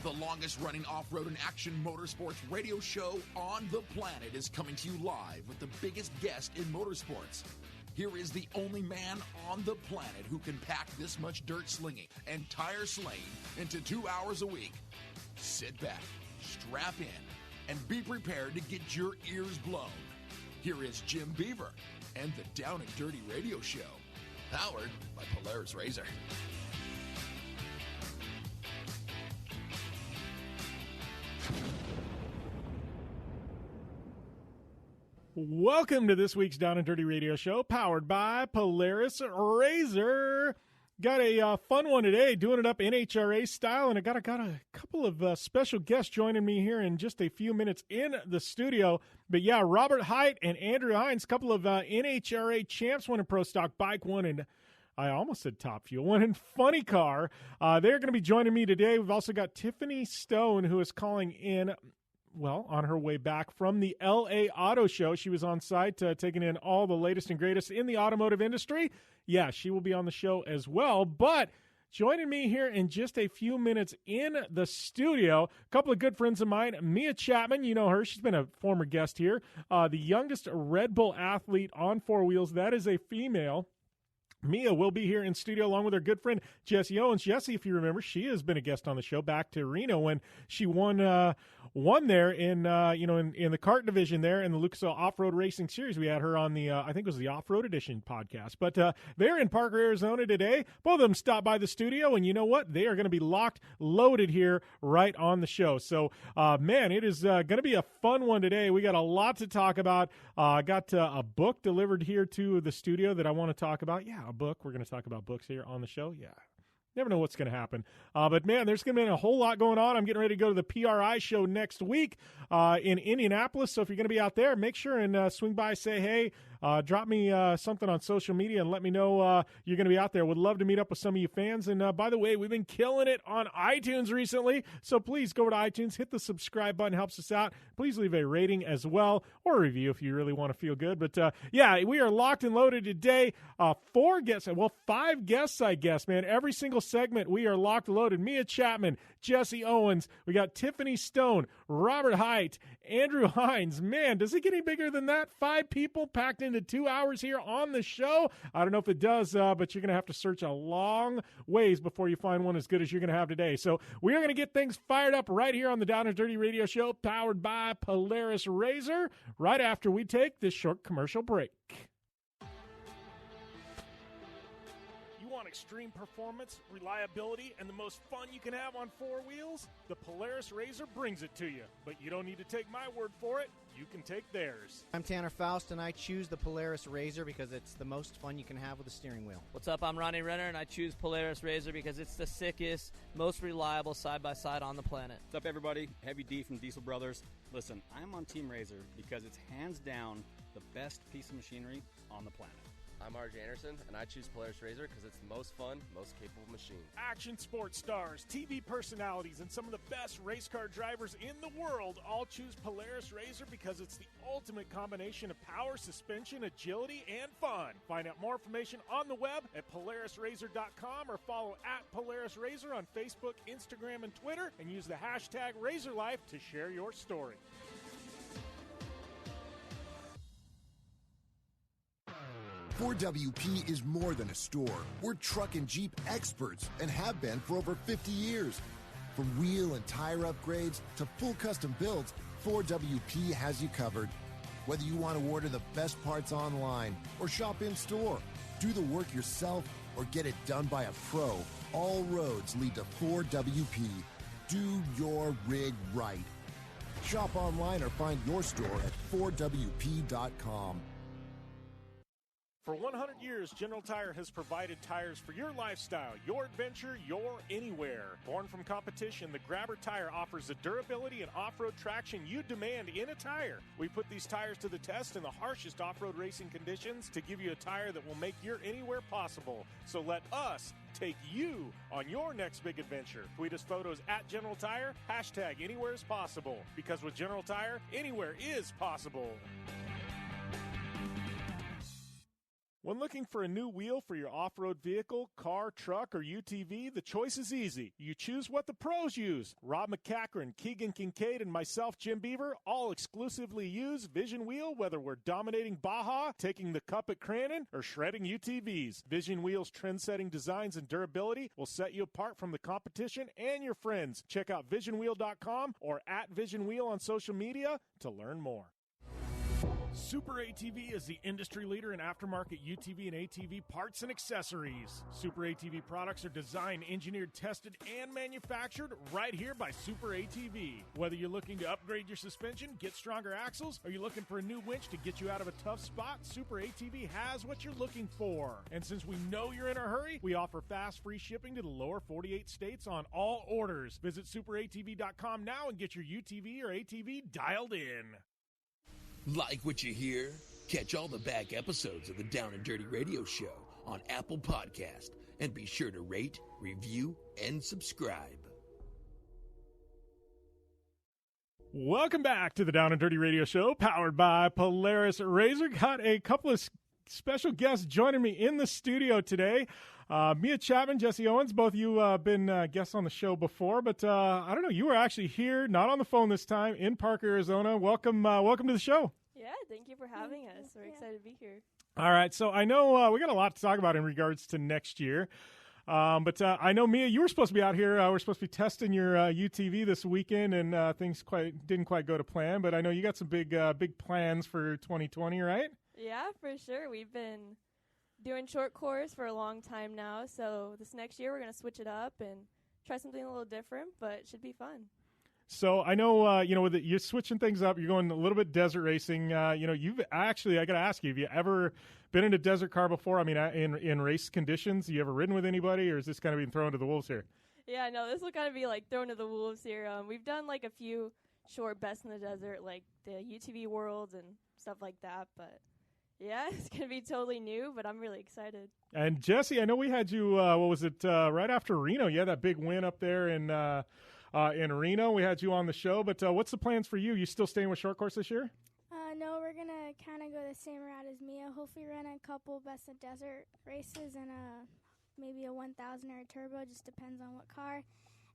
The longest-running off-road and action motorsports radio show on the planet is coming to you live with the biggest guest in motorsports. Here is the only man on the planet who can pack this much dirt slinging and tire slaying into 2 hours a week. Sit back, strap in, and be prepared to get your ears blown. Here is Jim Beaver and the Down and Dirty Radio Show, powered by Polaris Razor. Welcome to this week's Down and Dirty Radio Show, powered by Polaris Razor. Got a fun one today, doing it up NHRA style, and I got a couple of special guests joining me here in just a few minutes in the studio. But yeah, Robert Hite and Andrew Hines, couple of NHRA champs, one in Pro Stock Bike, one in, I almost said Top Fuel, one in Funny Car. They're going to be joining me today. We've also got Tiffany Stone, who is calling in, well, on her way back from the LA Auto Show. She was on site taking in all the latest and greatest in the automotive industry. Yeah, she will be on the show as well. But joining me here in just a few minutes in the studio, a couple of good friends of mine, Mia Chapman, you know her. She's been a former guest here. The youngest Red Bull athlete on four wheels. That is a female. Mia will be here in studio along with her good friend Jesse Owens. Jesse, if you remember, she has been a guest on the show back to Reno when she won there in the kart division there in the Lucas Oil Off-Road Racing Series. We had her on the I think it was the Off-Road Edition podcast. But they're in Parker, Arizona today. Both of them stopped by the studio, and you know what? They are going to be locked, loaded here right on the show. So, man, it is going to be a fun one today. We got a lot to talk about. I got a book delivered here to the studio that I want to talk about. Yeah, a book. We're going to talk about books here on the show. Yeah. Never know what's going to happen. But, man, there's going to be a whole lot going on. I'm getting ready to go to the PRI show next week in Indianapolis. So if you're going to be out there, make sure and swing by, say hey, drop me something on social media and let me know you're going to be out there. Would love to meet up with some of you fans. And, by the way, we've been killing it on iTunes recently. So please go over to iTunes, hit the subscribe button, helps us out. Please leave a rating as well, or a review if you really want to feel good. But, yeah, we are locked and loaded today. 5 guests, I guess, man. Every single segment, we are locked and loaded. Mia Chapman, Jesse Owens, we got Tiffany Stone, Robert Hite, Andrew Hines. Man, does it get any bigger than that? 5 people packed into 2 hours here on the show. I don't know if it does, but you're going to have to search a long ways before you find one as good as you're going to have today. So we are going to get things fired up right here on the Down and Dirty Radio Show, powered by Polaris Razor, right after we take this short commercial break. Want extreme performance, reliability, and the most fun you can have on four wheels? The Polaris Razor brings it to you. But you don't need to take my word for it. You can take theirs. I'm Tanner Faust, and I choose the Polaris Razor because it's the most fun you can have with a steering wheel. What's up? I'm Ronnie Renner, and I choose Polaris Razor because it's the sickest, most reliable side-by-side on the planet. What's up, everybody? Heavy D from Diesel Brothers. Listen, I'm on Team Razor because it's hands down the best piece of machinery on the planet. I'm RJ Anderson, and I choose Polaris Razor because it's the most fun, most capable machine. Action sports stars, TV personalities, and some of the best race car drivers in the world all choose Polaris Razor because it's the ultimate combination of power, suspension, agility, and fun. Find out more information on the web at PolarisRazor.com or follow at Polaris Razor on Facebook, Instagram, and Twitter, and use the hashtag RazorLife to share your story. Ford WP is more than a store. We're truck and Jeep experts and have been for over 50 years. From wheel and tire upgrades to full custom builds, Ford WP has you covered. Whether you want to order the best parts online or shop in store, do the work yourself or get it done by a pro, all roads lead to Ford WP. Do your rig right. Shop online or find your store at FordWP.com. For 100 years, General Tire has provided tires for your lifestyle, your adventure, your anywhere. Born from competition, the Grabber tire offers the durability and off-road traction you demand in a tire. We put these tires to the test in the harshest off-road racing conditions to give you a tire that will make your anywhere possible. So let us take you on your next big adventure. Tweet us photos at General Tire, hashtag anywhere is possible. Because with General Tire, anywhere is possible. When looking for a new wheel for your off-road vehicle, car, truck, or UTV, the choice is easy. You choose what the pros use. Rob McCachran, Keegan Kincaid, and myself, Jim Beaver, all exclusively use Vision Wheel, whether we're dominating Baja, taking the cup at Crandon, or shredding UTVs. Vision Wheel's trend-setting designs and durability will set you apart from the competition and your friends. Check out visionwheel.com or at Vision Wheel on social media to learn more. Super ATV is the industry leader in aftermarket UTV and ATV parts and accessories. Super ATV products are designed, engineered, tested, and manufactured right here by Super ATV. Whether you're looking to upgrade your suspension, get stronger axles, or you're looking for a new winch to get you out of a tough spot, Super ATV has what you're looking for. And since we know you're in a hurry, we offer fast, free shipping to the lower 48 states on all orders. Visit superatv.com now and get your UTV or ATV dialed in. Like what you hear? Catch all the back episodes of the Down and Dirty Radio Show on Apple Podcast, and be sure to rate, review, and subscribe. Welcome back to the Down and Dirty Radio Show, powered by Polaris Razor. Got a couple of special guests joining me in the studio today. Mia Chapman, Jesse Owens, both of you been guests on the show before, but I don't know, you were actually here, not on the phone this time, in Parker, Arizona. Welcome to the show. Yeah, thank you for having us. We're excited to be here. All right, so I know we got a lot to talk about in regards to next year, but I know, Mia, you were supposed to be out here. We're supposed to be testing your UTV this weekend, and things didn't quite go to plan, but I know you got some big plans for 2020, right? Yeah, for sure. We've been doing short course for a long time now, so this next year we're going to switch it up and try something a little different, but it should be fun. So I know, you're switching things up. You're going a little bit desert racing. You've actually, I got to ask you, have you ever been in a desert car before? I mean, in race conditions, you ever ridden with anybody, or is this kind of being thrown to the wolves here? Yeah, no, this will kind of be like thrown to the wolves here. We've done like a few short best in the desert, like the UTV Worlds and stuff like that, but yeah, it's going to be totally new, but I'm really excited. And Jesse, I know we had you, right after Reno? You had that big win up there in Reno. We had you on the show, but what's the plans for you? You still staying with short course this year? No, we're going to kind of go the same route as Mia. Hopefully run a couple best of desert races and maybe a 1000 or a turbo, just depends on what car.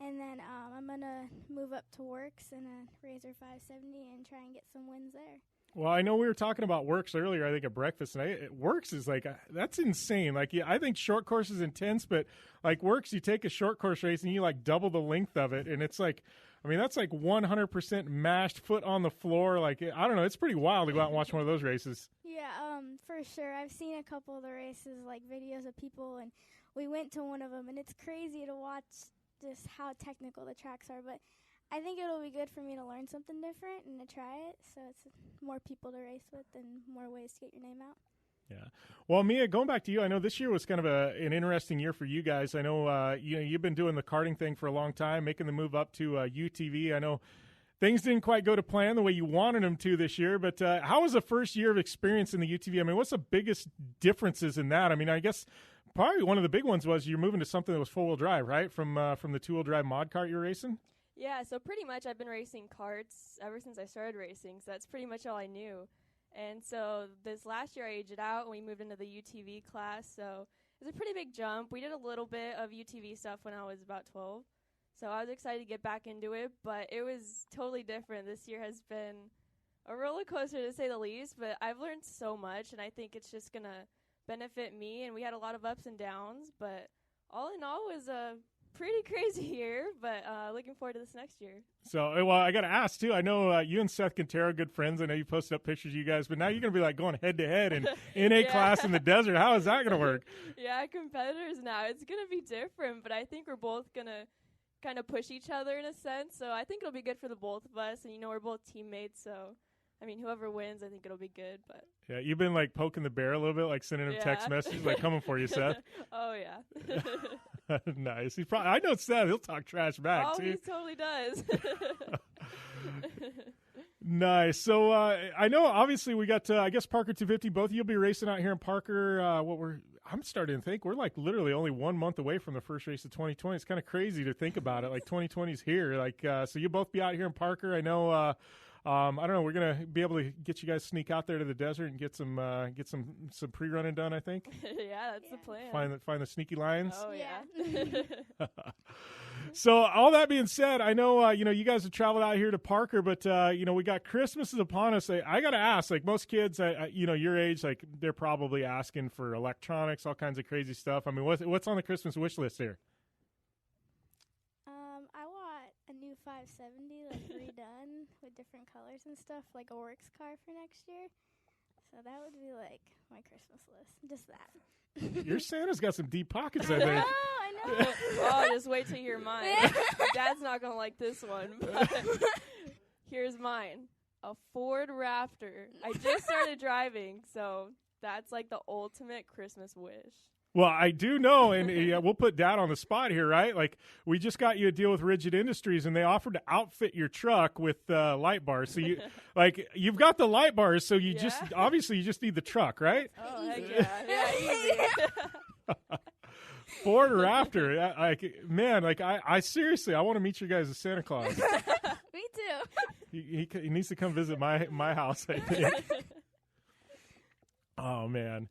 And then I'm going to move up to Works in a Razor 570 and try and get some wins there. Well, I know we were talking about Works earlier, I think, at breakfast, and Works is like, that's insane. Like, yeah, I think short course is intense, but like Works, you take a short course race and you like double the length of it, and it's like, I mean, that's like 100% mashed, foot on the floor. Like, I don't know, it's pretty wild to go out and watch one of those races. Yeah, for sure. I've seen a couple of the races, like videos of people, and we went to one of them, and it's crazy to watch just how technical the tracks are, but I think it'll be good for me to learn something different and to try it, so it's more people to race with and more ways to get your name out. Yeah. Well, Mia, going back to you, I know this year was kind of an interesting year for you guys. I know you've been doing the karting thing for a long time, making the move up to UTV. I know things didn't quite go to plan the way you wanted them to this year, but how was the first year of experience in the UTV? I mean, what's the biggest differences in that? I mean, I guess probably one of the big ones was you're moving to something that was four-wheel drive, right, from the two-wheel drive mod kart you were racing? Yeah, so pretty much I've been racing karts ever since I started racing, so that's pretty much all I knew. And so this last year I aged out and we moved into the UTV class, so it was a pretty big jump. We did a little bit of UTV stuff when I was about 12, so I was excited to get back into it, but it was totally different. This year has been a roller coaster to say the least, but I've learned so much, and I think it's just going to benefit me, and we had a lot of ups and downs, but all in all it was a pretty crazy year, but looking forward to this next year. So, well, I got to ask, too. I know you and Seth Quintero are good friends. I know you posted up pictures of you guys, but now you're going to be, like, going head-to-head in NA class in the desert. How is that going to work? Yeah, competitors now. It's going to be different, but I think we're both going to kind of push each other in a sense, so I think it'll be good for the both of us, and, we're both teammates, so I mean, whoever wins, I think it'll be good. But yeah, you've been like poking the bear a little bit, like sending him text messages, like coming for you, Seth. Oh yeah, nice. I know Seth. He'll talk trash back too. He totally does. Nice. So I know, obviously, we got I guess Parker 250. Both of you'll be racing out here in Parker. I'm starting to think we're like literally only 1 month away from the first race of 2020. It's kind of crazy to think about it. Like 2020's here. Like so, you'll both be out here in Parker. I know. I don't know. We're gonna be able to get you guys sneak out there to the desert and get some pre-running done. I think. Yeah, that's the plan. Find the sneaky lions. Oh yeah. So all that being said, I know you guys have traveled out here to Parker, but we got Christmas is upon us. I got to ask, like most kids, your age, like they're probably asking for electronics, all kinds of crazy stuff. I mean, what's on the Christmas wish list here? I want a new 570, like redone with different colors and stuff, like a works car for next year. So that would be like my Christmas list, just that. Your Santa's got some deep pockets, I think. I know. Oh, just wait till you hear mine. Dad's not gonna like this one, but here's mine: a Ford Raptor. I just started driving, so that's like the ultimate Christmas wish. Well, I do know, and we'll put Dad on the spot here, right? Like, we just got you a deal with Rigid Industries, and they offered to outfit your truck with light bars. So you've got the light bars, so you just need the truck, right? Oh, heck yeah, easy. Ford Raptor, I seriously, I want to meet you guys as Santa Claus. Me too. He needs to come visit my house, I think. Oh man.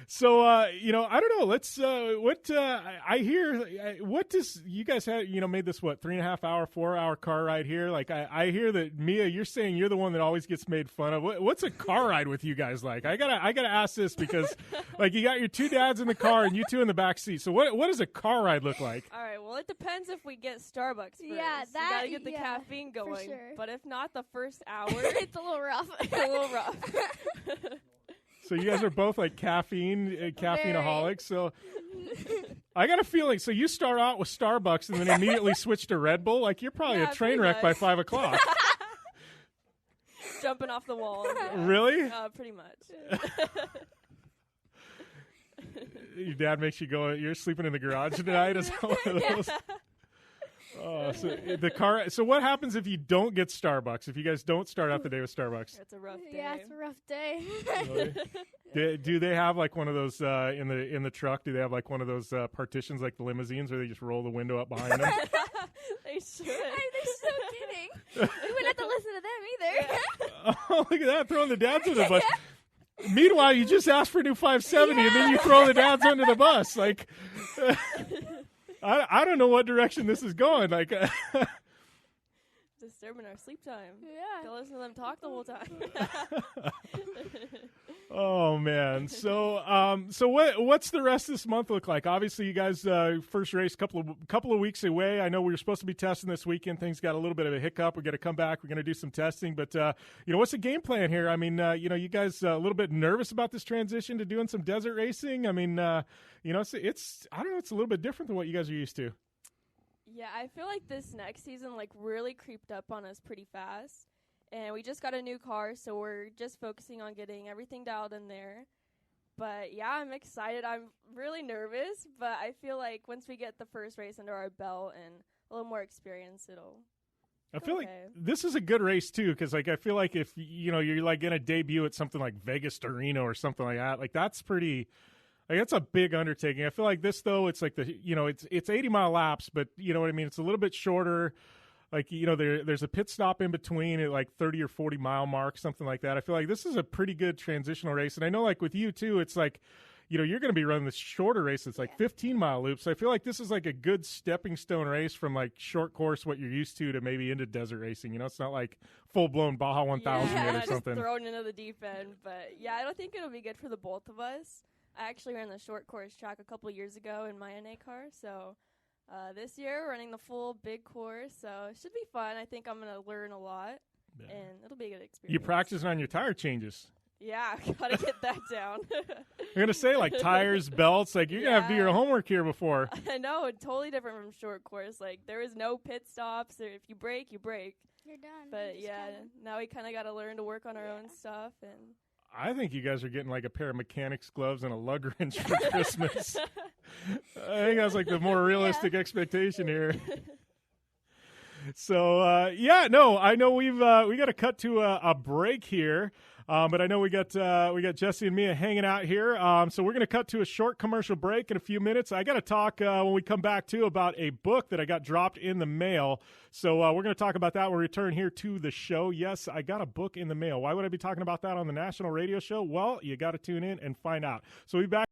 So, I don't know. Let's, I hear, what does, you guys have, made this, 3.5 hour, 4 hour car ride here? Like, I hear that, Mia, you're saying you're the one that always gets made fun of. What's a car ride with you guys like? I gotta ask this because, like, you got your two dads in the car and you two in the back seat. So what does a car ride look like? All right, well, it depends if we get Starbucks first. Yeah, you gotta get the caffeine going. For sure. But if not, the first hour. It's a little rough. So you guys are both like caffeineaholics. So I got a feeling. So you start out with Starbucks and then immediately switch to Red Bull. Like you're probably a train wreck by 5 o'clock. Jumping off the wall. Yeah. Really? Pretty much. Your dad makes you go. You're sleeping in the garage tonight. Is that one of those? Oh, so the car. So what happens if you don't get Starbucks? If you guys don't start out the day with Starbucks? It's a rough day. Yeah, it's a rough day. Really? Do they have like one of those in the truck? Do they have like one of those partitions like the limousines, where they just roll the window up behind them? They should. They're so kidding. We wouldn't have to listen to them either. Oh, look at that, throwing the dads under the bus. Meanwhile, you just asked for a new 570, and then you throw the dads under the bus. Like, I don't know what direction this is going. Like, disturbing our sleep time. Yeah. Don't listen to them talk the whole time. Oh man. So what's the rest of this month look like? Obviously, you guys first race couple of weeks away. I know we were supposed to be testing this weekend. Things got a little bit of a hiccup. We're going to come back. We're going to do some testing. But what's the game plan here? I mean, you guys a little bit nervous about this transition to doing some desert racing. I mean, it's I don't know. It's a little bit different than what you guys are used to. Yeah, I feel like this next season really creeped up on us pretty fast. And we just got a new car, so we're just focusing on getting everything dialed in there. But, yeah, I'm excited. I'm really nervous, but I feel like once we get the first race under our belt and a little more experience, I feel like this is a good race, too, because, I feel like if, you're, going to debut at something like Vegas to Reno or something like that, that's pretty – that's a big undertaking. I feel like this, though, it's like it's 80-mile laps, but you know what I mean? It's a little bit shorter. There's a pit stop in between at 30 or 40-mile mark, something like that. I feel like this is a pretty good transitional race. And I know with you, too, it's you're going to be running this shorter race. It's 15-mile loops. So I feel like this is a good stepping stone race from short course, what you're used to maybe into desert racing. It's not full-blown Baja 1000 yet or something. Just thrown into the deep end. But, yeah, I don't think it'll be good for the both of us. I actually ran the short course track a couple years ago in my NA car, so this year we're running the full big course, so it should be fun. I think I'm going to learn a lot, and it'll be a good experience. You practicing on your tire changes? Yeah, got to get that down. You're going to say, tires, belts, you're going to have to do your homework here before. I know, totally different from short course. There is no pit stops, or if you break, you break. You're done. But, now we kind of got to learn to work on our own stuff, and I think you guys are getting a pair of mechanics gloves and a lug wrench for Christmas. I think that's the more realistic expectation here. So, I know we got to cut to a break here. But I know we got Jesse and Mia hanging out here. So we're going to cut to a short commercial break in a few minutes. I got to talk when we come back, too, about a book that I got dropped in the mail. So we're going to talk about that when we return here to the show. Yes, I got a book in the mail. Why would I be talking about that on the national radio show? Well, you got to tune in and find out. So we'll be back.